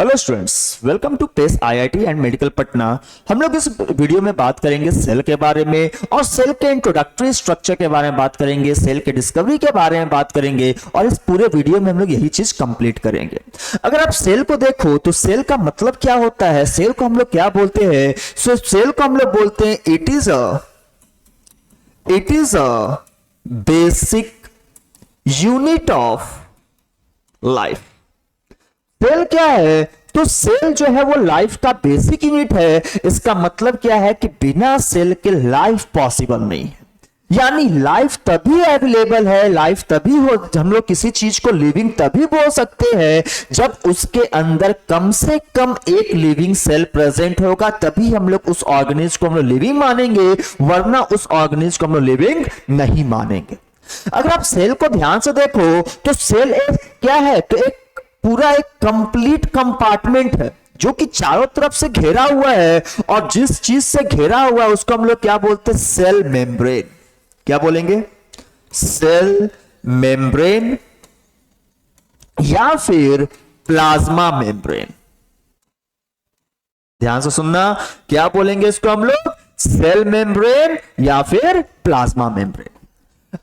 Hello students, welcome to Pace IIT and medical Patna. हम लोग इस वीडियो में बात करेंगे सेल के बारे में और सेल के इंट्रोडक्टरी स्ट्रक्चर के बारे में बात करेंगे, सेल के डिस्कवरी के बारे में बात करेंगे और इस पूरे वीडियो में हम लोग यही चीज कंप्लीट करेंगे। अगर आप सेल को देखो तो सेल का मतलब क्या होता है, सेल को हम लोग क्या बोलते हैं। सो सेल को हम लोग बोलते हैं it is a basic unit of life. Cell क्या है? तो सेल जो है वो लाइफ का बेसिक यूनिट है। इसका मतलब क्या है कि बिना सेल के लाइफ पॉसिबल नहीं है। यानी लाइफ तभी अवेलेबल है, लाइफ तभी हो, हम लोग किसी चीज को लिविंग तभी बोल सकते हैं जब उसके अंदर कम से कम एक लिविंग सेल प्रेजेंट होगा, तभी हम लोग उस ऑर्गेनिज्म को हम लोग लिविंग मानेंगे, वरना उस ऑर्गेनिज्म को हम लोग लिविंग नहीं मानेंगे। अगर आप सेल को ध्यान से देखो तो सेल एक क्या है, तो एक पूरा एक कंप्लीट कंपार्टमेंट है जो कि चारों तरफ से घेरा हुआ है, और जिस चीज से घेरा हुआ है उसको हम लोग क्या बोलते हैं, सेल मेम्ब्रेन। क्या बोलेंगे? सेल मेम्ब्रेन या फिर प्लाज्मा मेम्ब्रेन। ध्यान से सुनना, क्या बोलेंगे इसको हम लोग? सेल मेम्ब्रेन या फिर प्लाज्मा मेम्ब्रेन।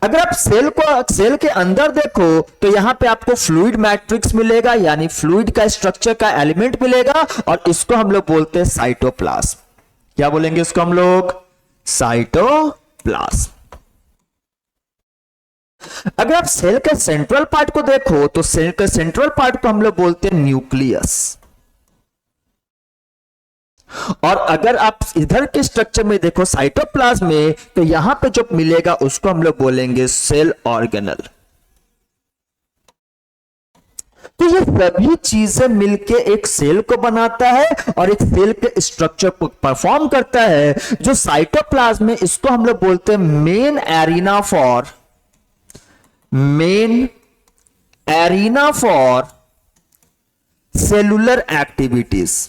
अगर आप सेल के अंदर देखो तो यहां पे आपको फ्लूइड मैट्रिक्स मिलेगा, यानी फ्लूइड का स्ट्रक्चर का एलिमेंट मिलेगा, और इसको हम लोग बोलते हैं साइटोप्लाज्म। क्या बोलेंगे इसको हम लोग? साइटोप्लाज्म। अगर आप सेल के सेंट्रल पार्ट को देखो तो सेल के सेंट्रल पार्ट को हम लोग बोलते हैं न्यूक्लियस। और अगर आप इधर के स्ट्रक्चर में देखो साइटोप्लाज्म में, तो यहां पे जो मिलेगा उसको हम लोग बोलेंगे सेल ऑर्गेनल। तो ये सभी चीजें मिलके एक सेल को बनाता है और एक सेल के स्ट्रक्चर को परफॉर्म करता है। जो साइटोप्लाज्म में, इसको हम लोग बोलते हैं main arena for cellular activities.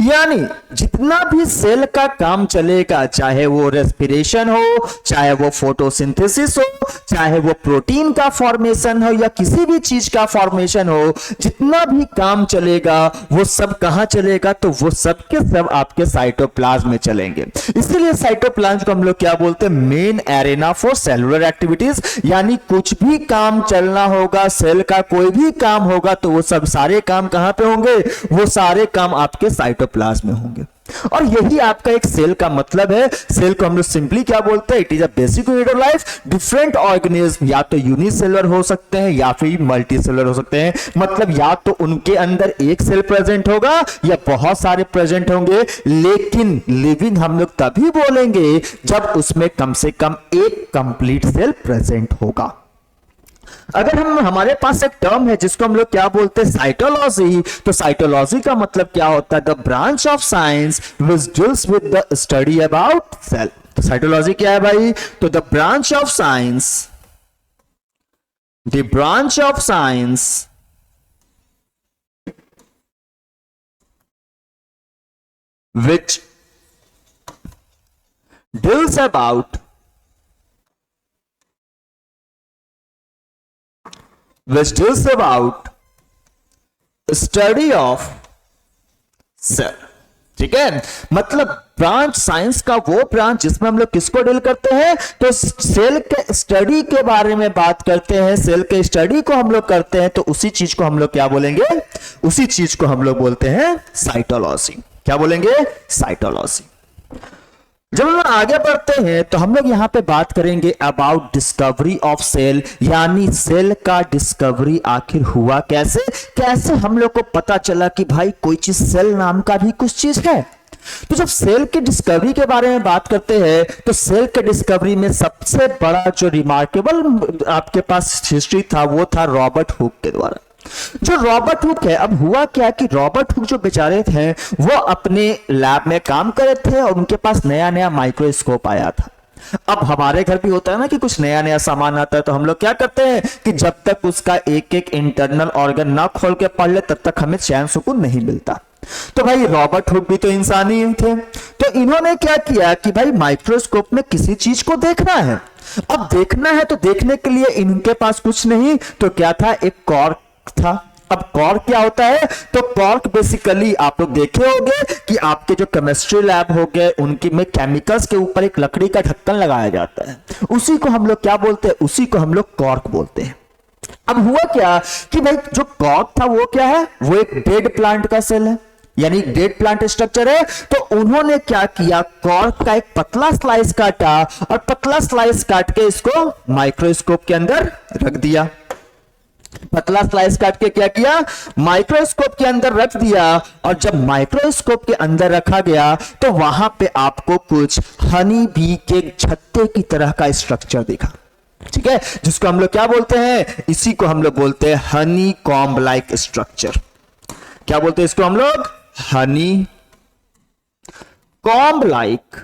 यानी जितना भी सेल का काम चलेगा, चाहे वो रेस्पिरेशन हो, चाहे वो फोटोसिंथेसिस हो, चाहे वो प्रोटीन का फॉर्मेशन हो या किसी भी चीज का फॉर्मेशन हो, जितना भी काम चलेगा वो सब कहां चलेगा? तो वो सब के सब आपके साइटोप्लाज्म में चलेंगे। इसीलिए साइटोप्लाज्म को हम लोग क्या बोलते हैं? Main arena for cellular activities. यानी कुछ भी काम चलना होगा, सेल का कोई भी काम होगा, तो वो सब सारे काम कहां पे होंगे? वो सारे काम आपके साइटोप्लाज्म में होंगे। और यही आपका एक सेल का मतलब है। सेल को हम लोग सिंपली क्या बोलते हैं? It is a basic unit of life. Different organism या तो यूनिसेलुलर हो सकते हैं या फिर मल्टी सेलुलर हो सकते हैं। मतलब या तो उनके अंदर एक सेल प्रेजेंट होगा या बहुत सारे प्रेजेंट होंगे, लेकिन लिविंग हम लोग तभी बोलेंगे जब उसमें कम से कम एक कंप्लीट सेल प्रेजेंट होगा। अगर हमारे पास एक टर्म है जिसको हम लोग क्या बोलते हैं? साइटोलॉजी। तो साइटोलॉजी का मतलब क्या होता है? The branch of science which deals with the study about cell. तो साइटोलॉजी क्या है भाई? तो the branch of science which deals about study of cell. ठीक है, मतलब ब्रांच साइंस का वो ब्रांच जिसमें हम लोग किसको डील करते हैं? तो सेल के स्टडी के बारे में बात करते हैं। सेल के स्टडी को हम लोग करते हैं, तो उसी चीज को हम लोग क्या बोलेंगे? उसी चीज को हम लोग बोलते हैं साइटोलॉजी। क्या बोलेंगे? साइटोलॉजी। जब हम आगे बढ़ते हैं तो हम लोग यहां पे बात करेंगे अबाउट डिस्कवरी ऑफ सेल। यानी सेल का डिस्कवरी आखिर हुआ कैसे, कैसे हम लोग को पता चला कि भाई कोई चीज सेल नाम का भी कुछ चीज है। तो जब सेल की डिस्कवरी के बारे में बात करते हैं तो सेल के डिस्कवरी में सबसे बड़ा जो रिमार्केबल आपके पास हिस्ट्री था वो था रॉबर्ट हुक के द्वारा। जो रॉबर्ट हुक है, अब हुआ क्या कि रॉबर्ट हुक जो बेचारे थे वो अपने लैब में काम कर रहे थे और उनके पास नया नया माइक्रोस्कोप आया था। अब हमारे घर भी होता है ना कि कुछ नया नया सामान आता है, तो हम लोग क्या करते हैं कि जब तक उसका एक एक इंटरनल ऑर्गन ना खोल के पढ़ ले तब तक हमें चैन सुकून नहीं मिलता। तो भाई रॉबर्ट हुक भी तो इंसान ही थे, तो इन्होंने क्या किया कि भाई माइक्रोस्कोप में किसी चीज को देखना है। अब देखना है तो देखने के लिए इनके पास कुछ नहीं, तो क्या था, एक कॉर्क था। अब कॉर्क क्या होता है, तो कॉर्क बेसिकली आप लोग देखे होंगे कि आपके जो केमिस्ट्री लैब हो गए उनकी में केमिकल्स के ऊपर एक लकड़ी का ढक्कन लगाया जाता है, उसी को हम लोग क्या बोलते हैं, उसी को हम लोग कॉर्क बोलते हैं। अब हुआ क्या कि भाई जो कॉर्क था वो क्या है, वो एक डेड प्लांट का सेल है, यानी डेड प्लांट स्ट्रक्चर है। तो उन्होंने क्या किया, कॉर्क का एक पतला स्लाइस काटा और पतला स्लाइस काट के इसको माइक्रोस्कोप के अंदर रख दिया। पतला स्लाइस काट के क्या किया, माइक्रोस्कोप के अंदर रख दिया। और जब माइक्रोस्कोप के अंदर रखा गया तो वहां पे आपको कुछ हनी बी के छत्ते की तरह का स्ट्रक्चर दिखा, ठीक है, जिसको हम लोग क्या बोलते हैं, इसी को हम लोग बोलते हैं हनी कॉम्ब लाइक स्ट्रक्चर। क्या बोलते हैं इसको हम लोग, हनी कॉम्ब लाइक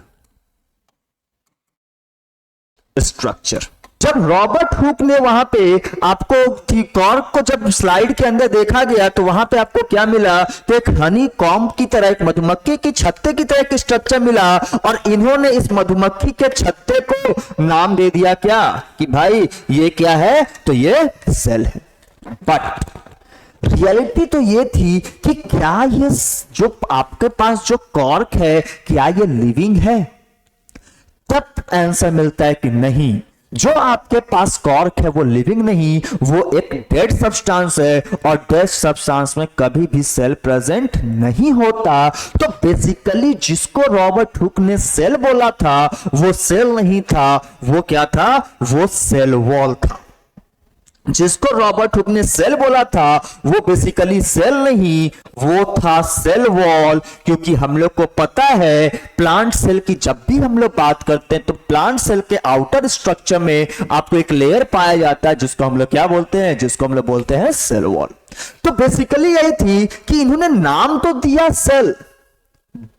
स्ट्रक्चर। जब रॉबर्ट हुक ने वहां पे आपको कॉर्क को जब स्लाइड के अंदर देखा गया तो वहां पे आपको क्या मिला, तो एक हनी कॉम्ब की तरह, एक मधुमक्खी की छत्ते की तरह एक स्ट्रक्चर मिला। और इन्होंने इस मधुमक्खी के छत्ते को नाम दे दिया क्या, कि भाई ये क्या है, तो ये सेल है। बट रियलिटी तो ये थी कि क्या ये जो आपके पास जो कॉर्क है, क्या ये लिविंग है? तब आंसर मिलता है कि नहीं, जो आपके पास कॉर्क है वो लिविंग नहीं, वो एक डेड सब्सटेंस है, और डेड सब्सटेंस में कभी भी सेल प्रेजेंट नहीं होता। तो बेसिकली जिसको रॉबर्ट हुक ने सेल बोला था वो सेल नहीं था, वो क्या था, वो सेल वॉल था। जिसको रॉबर्ट हुक ने सेल बोला था वो बेसिकली सेल नहीं, वो था सेल वॉल। क्योंकि हम लोग को पता है प्लांट सेल की जब भी हम लोग बात करते हैं तो प्लांट सेल के आउटर स्ट्रक्चर में आपको एक लेयर पाया जाता है जिसको हम लोग क्या बोलते हैं, जिसको हम लोग बोलते हैं सेल वॉल। तो बेसिकली यही थी कि इन्होंने नाम तो दिया सेल,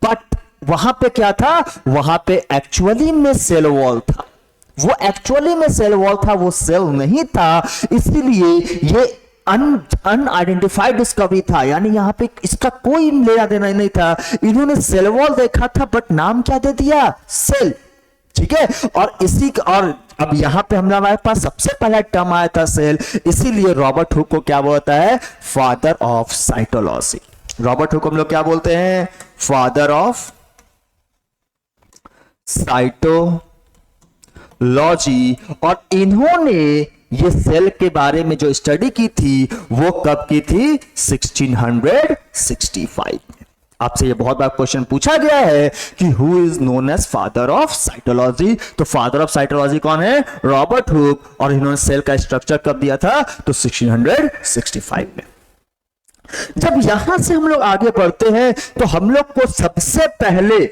बट वहां पे क्या था, वहां पे एक्चुअली में सेल वॉल था, वो एक्चुअली में सेल वॉल था, वो सेल नहीं था। इसीलिए ये अनआइडेंटिफाइड डिस्कवरी था, यानी यहां पे इसका कोई लेना देना नहीं था। इन्होंने सेल वॉल देखा था बट नाम क्या दे दिया, सेल, ठीक है। और इसी और अब यहां पे हमारे पास सबसे पहला टर्म आया था सेल, इसीलिए रॉबर्ट हुक को क्या बोलता है, father of cytology. Robert Hooke हम लोग क्या बोलते हैं, फादर ऑफ साइटोलॉजी। और इन्होंने ये सेल के बारे में जो स्टडी की थी वो कब की थी, 1665 में। आपसे ये बहुत बार क्वेश्चन पूछा गया है कि who is known as father of cytology. तो फादर ऑफ साइटोलॉजी कौन है, रॉबर्ट हुक। और इन्होंने सेल का स्ट्रक्चर कब दिया था, तो 1665 में। जब यहां से हम लोग आगे बढ़ते हैं तो हम लोग को सबसे पहले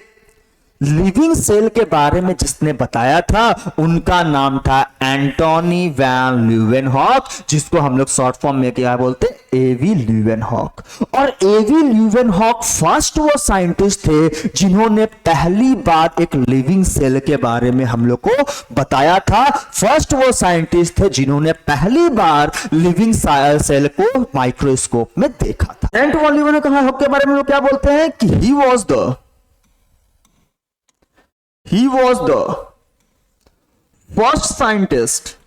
लिविंग सेल के बारे में जिसने बताया था उनका नाम था एंटोनी वैन ल्यूवेनहॉक, जिसको हम लोग शॉर्ट फॉर्म में क्या बोलते हैं, एवी ल्यूवेनहॉक। और एवी ल्यूवेनहॉक फर्स्ट वो साइंटिस्ट थे जिन्होंने पहली बार एक लिविंग सेल के बारे में हम लोग को बताया था। फर्स्ट वो साइंटिस्ट थे जिन्होंने पहली बार लिविंग सेल को माइक्रोस्कोप में देखा था। एंटोनी ल्यूवेनहॉक के बारे में लोग क्या बोलते हैं कि he was the first scientist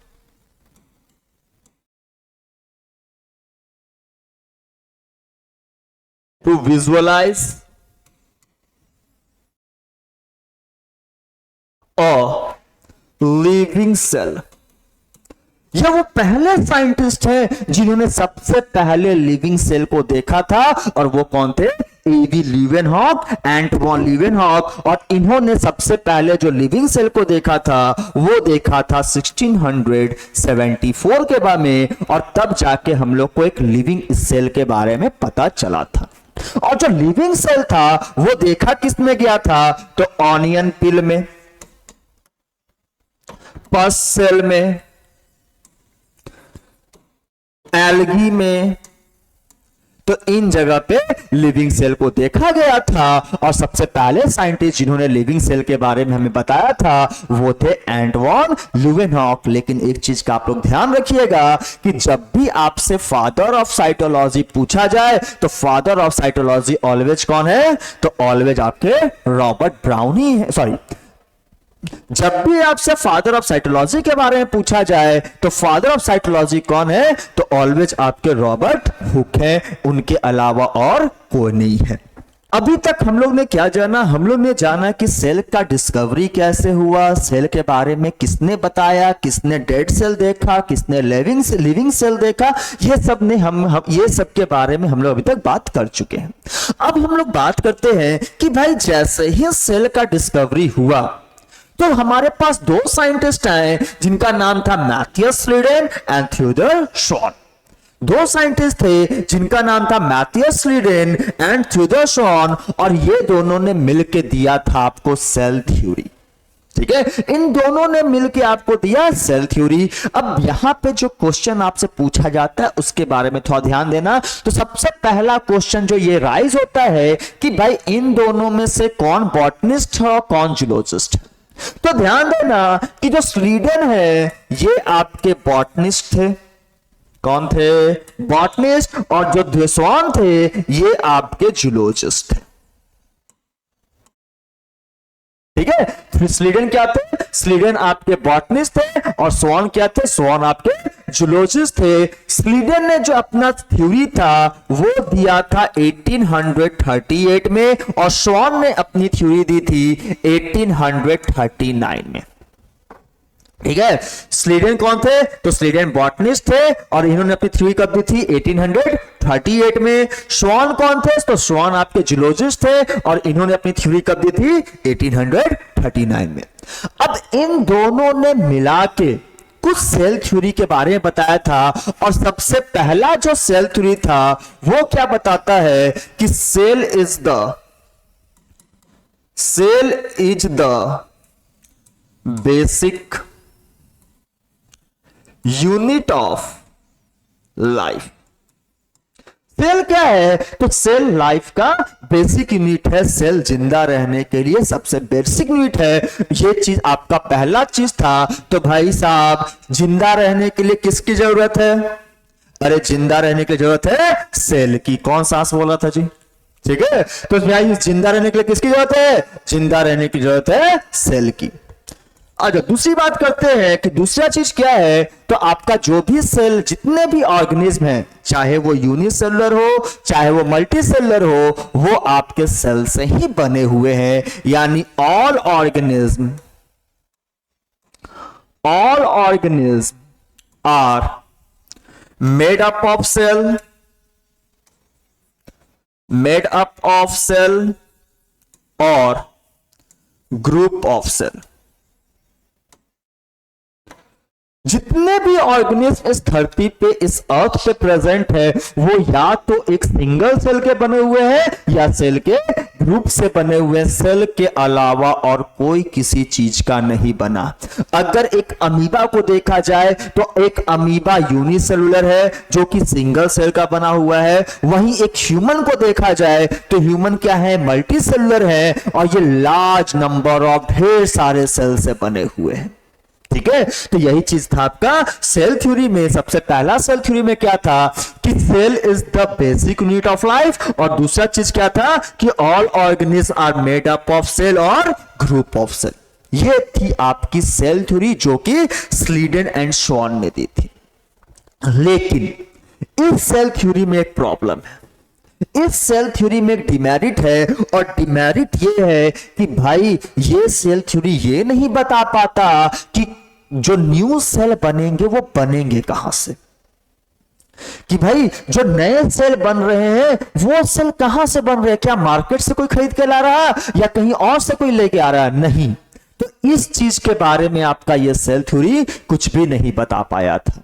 to visualize a living cell। यह वो पहले साइंटिस्ट हैं जिन्होंने सबसे पहले लिविंग सेल को देखा था, और वो कौन थे, एवी ल्यूवेनहॉक, एंटोनी ल्यूवेनहॉक। और इन्होंने सबसे पहले जो लिविंग सेल को देखा था वो देखा था 1674 के बारे में, और तब जाके हम लोग को एक लिविंग सेल के बारे में पता चला था। और जो लिविंग सेल था वो देखा किस में गया था, तो ऑनियन पिल में, पस सेल में, एल्गी में, तो इन जगह पे लिविंग सेल को देखा गया था और सबसे पहले साइंटिस्ट जिन्होंने लिविंग सेल के बारे में हमें बताया था वो थे एंटवन ल्यूवेनहॉक। लेकिन एक चीज का आप लोग ध्यान रखिएगा कि जब भी आपसे फादर ऑफ साइटोलॉजी पूछा जाए तो फादर ऑफ साइटोलॉजी ऑलवेज कौन है? तो ऑलवेज आपके रॉबर्ट ब्राउन ही है। सॉरी, जब भी आपसे फादर ऑफ साइटोलॉजी के बारे में पूछा जाए तो फादर ऑफ साइटोलॉजी कौन है? तो ऑलवेज आपके रॉबर्ट हुक है, उनके अलावा और कोई नहीं है। अभी तक हम लोग ने क्या जाना? हम लोग ने जाना कि सेल का डिस्कवरी कैसे हुआ, सेल के बारे में किसने बताया, किसने डेड सेल देखा, किसने लिविंग सेल देखा, ये सब ने ये सब के बारे में हम लोग अभी तक बात कर चुके हैं। अब हम लोग बात करते हैं कि भाई जैसे ही सेल का डिस्कवरी हुआ तो हमारे पास दो साइंटिस्ट आए जिनका नाम था Matthias Schleiden and Theodor Schwann. दो साइंटिस्ट थे जिनका नाम था Matthias Schleiden and Theodor Schwann और ये दोनों ने मिलकर दिया था आपको सेल थ्योरी। ठीक है, इन दोनों ने मिलकर आपको दिया सेल थ्योरी। अब यहां पे जो क्वेश्चन आपसे पूछा जाता है उसके बारे में थोड़ा ध्यान देना। तो सबसे पहला क्वेश्चन जो ये राइज होता है कि भाई इन दोनों में से कौन बॉटनिस्ट है और कौन जूलॉजिस्ट है? तो ध्यान देना कि जो स्लीडन है ये आपके बॉटनिस्ट थे। कौन थे? बॉटनिस्ट। और जो द्वेसॉन थे ये आपके जूलॉजिस्ट थे। ठीक है, फिर स्लीडन क्या थे? स्लीडन आपके बॉटनिस्ट थे और स्वॉन क्या थे? स्वॉन आपके जूलॉजिस्ट थे। स्लीडन ने जो अपना थ्योरी था वो दिया था 1838 में और स्वॉन ने अपनी थ्योरी दी थी 1839 में। ठीक है, स्लीडन कौन थे? तो स्लीडन बॉटनिस्ट थे और इन्होंने अपनी थ्योरी कब दी थी? 1838 में। स्वॉन कौन थे? तो स्वॉन आपके जूलॉजिस्ट थे और इन्होंने अपनी थ्योरी कब दी थी? 1839 में। अब इन दोनों ने मिला के कुछ सेल थ्योरी के बारे में बताया था और सबसे पहला जो सेल थ्योरी था वो क्या बताता है कि cell is the basic unit of life. Cell क्या है? तो सेल लाइफ का बेसिक यूनिट है। सेल जिंदा रहने के लिए सबसे बेसिक यूनिट है। ये चीज आपका पहला चीज था। तो भाई साहब जिंदा रहने के लिए किसकी जरूरत है? अरे जिंदा रहने की जरूरत है सेल की। कौन सांस बोला था जी? ठीक है, तो भाई जिंदा रहने के लिए किसकी जरूरत है? जिंदा रहने की जरूरत है सेल की। अच्छा, दूसरी बात करते हैं कि दूसरा चीज क्या है? तो आपका जो भी सेल, जितने भी ऑर्गेनिज्म हैं, चाहे वो यूनिसेलुलर हो चाहे वो मल्टीसेलुलर हो, वो आपके सेल से ही बने हुए हैं। यानी all organism are made up of cell और ग्रुप ऑफ सेल। जितने भी ऑर्गेनिज्म इस धरती पे, इस अर्थ पे प्रेजेंट है, वो या तो एक सिंगल सेल के बने हुए हैं या सेल के ग्रुप से बने हुए हैं। सेल के अलावा और कोई किसी चीज का नहीं बना। अगर एक अमीबा को देखा जाए तो एक अमीबा यूनिसेलुलर है जो कि सिंगल सेल का बना हुआ है। वहीं एक ह्यूमन को देखा जाए तो ह्यूमन क्या है? मल्टीसेलुलर है और ये लार्ज नंबर ऑफ ढेर सारे सेल से बने हुए हैं। ठीक है, तो यही चीज था आपका सेल थ्योरी में। सबसे पहला सेल थ्योरी में क्या था कि cell is the basic unit of life और दूसरा चीज क्या था कि all organism are made up of cell और ग्रुप ऑफ सेल। ये थी आपकी सेल थ्योरी जो कि स्लीडन एंड शॉन ने दी थी। लेकिन इस सेल थ्योरी में एक प्रॉब्लम है। इस सेल थ्योरी में एक डिमेरिट है और डिमेरिट ये है कि भाई ये सेल थ्योरी ये नहीं बता पाता कि जो न्यू सेल बनेंगे वो बनेंगे कहां से। कि भाई जो नए सेल बन रहे हैं वो सेल कहां से बन रहे हैं? क्या मार्केट से कोई खरीद के ला रहा है या कहीं और से कोई लेके आ रहा है? नहीं। तो इस चीज के बारे में आपका ये सेल थ्योरी कुछ भी नहीं बता पाया था।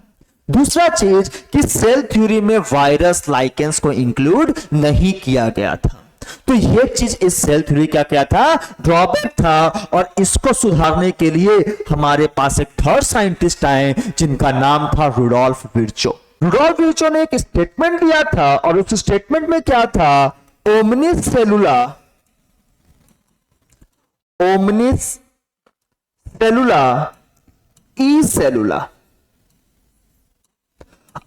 दूसरा चीज कि सेल थ्योरी में वायरस लाइकेंस को इंक्लूड नहीं किया गया था। तो ये चीज इस सेल थ्योरी का क्या था? ड्रॉबैक था। और इसको सुधारने के लिए हमारे पास एक थर्ड साइंटिस्ट आए जिनका नाम था रुडोल्फ विर्चो। रुडोल्फ विर्चो ने एक स्टेटमेंट दिया था और उस स्टेटमेंट में क्या था, ओमनिस सेलुला ई सेलुला।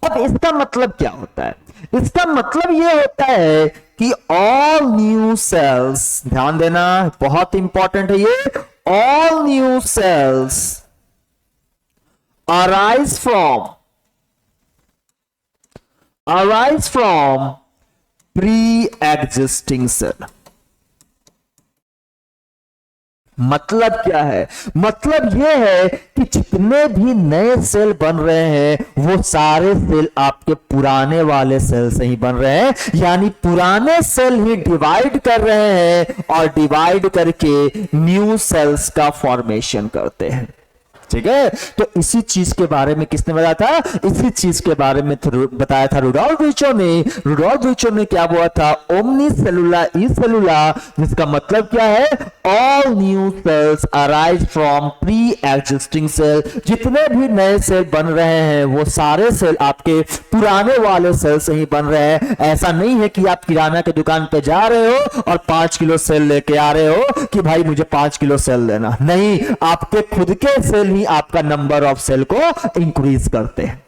अब इसका मतलब क्या होता है, इसका मतलब यह होता है कि ऑल न्यू सेल्स, ध्यान देना बहुत इंपॉर्टेंट है ये, all new sales arise from pre-existing cell। मतलब क्या है, मतलब यह है कि जितने भी नए सेल बन रहे हैं वो सारे सेल आपके पुराने वाले सेल से ही बन रहे हैं, यानी पुराने सेल ही डिवाइड कर रहे हैं और डिवाइड करके न्यू सेल्स का फॉर्मेशन करते हैं। ठीक है, तो इसी चीज के बारे में किसने बताया था, इसी चीज के बारे में बताया था रुडोल्फ विर्चो ने। रुडोल्फ विर्चो ने क्या बोला था, ओमनी सेलुला ई सेलुला, जिसका मतलब क्या है, all new cells arise from pre existing cell. जितने भी नए सेल बन रहे हैं वो सारे सेल आपके पुराने वाले सेल से ही बन रहे हैं। ऐसा नहीं है कि आप किराना की दुकान पे जा रहे हो और 5 किलो सेल लेके आ रहे हो कि भाई मुझे 5 किलो सेल देना, नहीं, आपके खुद के सेल आपका नंबर ऑफ सेल को इंक्रीज करते हैं।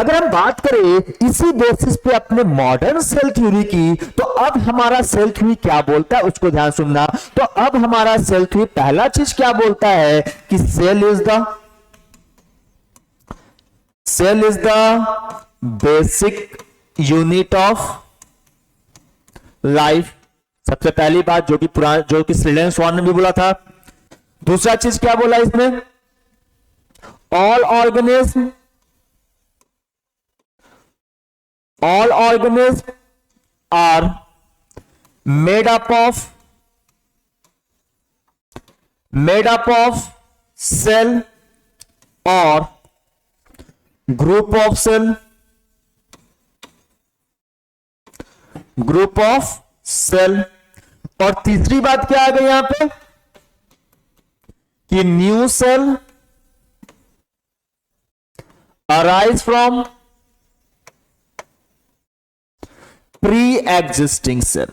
अगर हम बात करें इसी बेसिस पे अपने मॉडर्न सेल थ्योरी की, तो अब हमारा सेल थ्योरी क्या बोलता है उसको ध्यान सुनना। तो अब हमारा सेल थ्योरी पहला चीज क्या बोलता है कि cell is the basic unit of life. सबसे पहली बात जो कि स्लीडन स्वान ने भी बोला था। दूसरा चीज क्या बोला इसमें, all organism are made up of cell और ग्रुप ऑफ सेल। और तीसरी बात क्या आ गई यहां पे कि new cell arise from pre existing cell.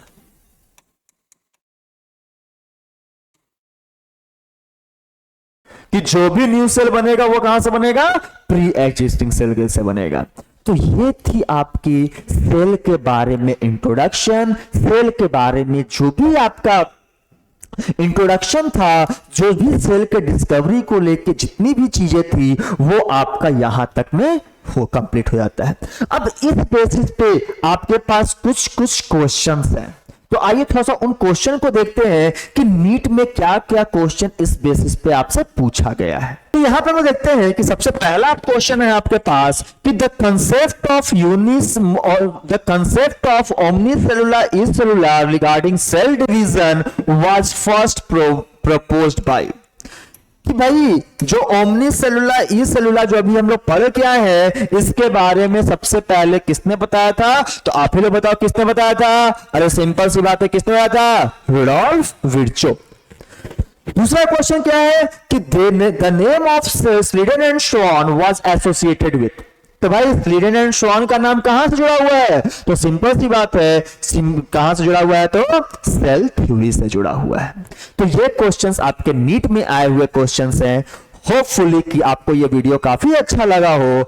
कि जो भी न्यू सेल बनेगा वो कहां से बनेगा, प्री एग्जिस्टिंग सेल से बनेगा। तो ये थी आपकी सेल के बारे में इंट्रोडक्शन। सेल के बारे में जो भी आपका इंट्रोडक्शन था, जो भी सेल के डिस्कवरी को लेके जितनी भी चीजें थी वो आपका यहां तक में हो कंप्लीट हो जाता है। अब इस बेसिस पे आपके पास कुछ क्वेश्चंस हैं, तो आइए थोड़ा सा उन क्वेश्चन को देखते हैं कि नीट में क्या क्या क्वेश्चन इस बेसिस पे आपसे पूछा गया है। तो यहां पर हम देखते हैं कि सबसे पहला क्वेश्चन है आपके पास कि the concept of omnicellular e cellular regarding cell division was first proposed by. कि भाई जो ओमनी सेलुलर ई सेलुलर जो अभी हम लोग पढ़ के आए हैं, इसके बारे में सबसे पहले किसने बताया था, तो आप ही लोग बताओ किसने बताया था। अरे सिंपल सी बात है, किसने बताया था, रुडोल्फ विर्चो। दूसरा क्वेश्चन क्या है कि the name of Schleiden and Schwann was associated with. तो भाई स्लीडन एंड स्वान का नाम कहां से जुड़ा हुआ है, तो सिंपल सी बात है, कहां से जुड़ा हुआ है, तो सेल थ्योरी से जुड़ा हुआ है। तो ये क्वेश्चंस आपके नीट में आए हुए क्वेश्चंस हैं। होपफुली कि आपको ये वीडियो काफी अच्छा लगा हो।